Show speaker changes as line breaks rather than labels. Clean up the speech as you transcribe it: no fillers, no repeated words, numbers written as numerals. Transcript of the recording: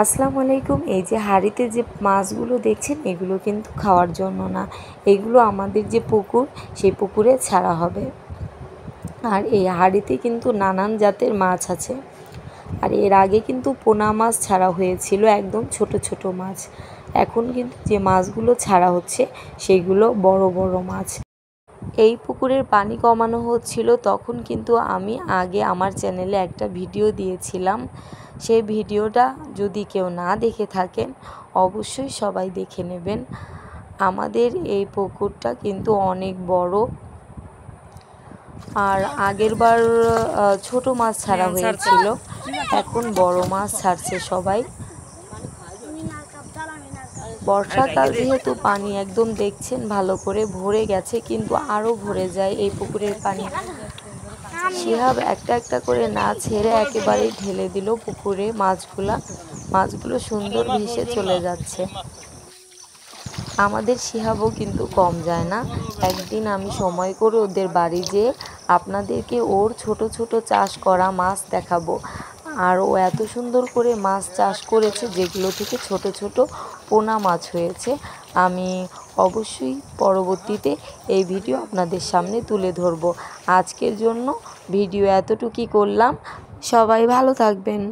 আসসালামু আলাইকুম। এই যে হাঁড়িতে যে মাছগুলো দেখছেন এগুলো কিন্তু খাওয়ার জন্য না, এগুলো আমাদের যে পুকুর সেই পুকুরে ছাড়া হবে। আর এই হাঁড়িতে কিন্তু নানান জাতের মাছ আছে। আর এর আগে কিন্তু পোনা মাছ ছাড়া হয়েছিল, একদম ছোট ছোট মাছ। এখন কিন্তু যে মাছগুলো ছাড়া হচ্ছে সেগুলো বড় বড় মাছ। এই পুকুরের পানি কমানো হচ্ছিল, তখন কিন্তু আমি আগে আমার চ্যানেলে একটা ভিডিও দিয়েছিলাম। সেই ভিডিওটা যদি কেউ না দেখে থাকেন অবশ্যই সবাই দেখে নেবেন। আমাদের এই পুকুরটা কিন্তু অনেক বড়। আর আগের বার ছোট মাছ ছাড়া হয়েছিল, এখন বড় মাছ ছাড়ছে সবাই। বর্ষাকাল যেহেতু পানি একদম দেখছেন ভালো করে ভরে গেছে, কিন্তু আরও ভরে যায় এই পুকুরের পানি। শিহাব একটা একটা করে না ছেড়ে একেবারেই ঢেলে দিল পুকুরে মাছগুলো সুন্দর ভেসে চলে যাচ্ছে। আমাদের শিহাবও কিন্তু কম যায় না। একদিন আমি সময় করে ওদের বাড়ি যেয়ে আপনাদেরকে ওর ছোট ছোট চাষ করা মাছ দেখাবো। আর ও এত সুন্দর করে মাছ চাষ করেছে যেগুলো থেকে ছোট ছোট পোনা মাছ হয়েছে। আমি অবশ্যই পরবর্তীতে এই ভিডিও আপনাদের সামনে তুলে ধরবো। আজকের জন্য ভিডিও এতটুকুই করলাম। সবাই ভালো থাকবেন।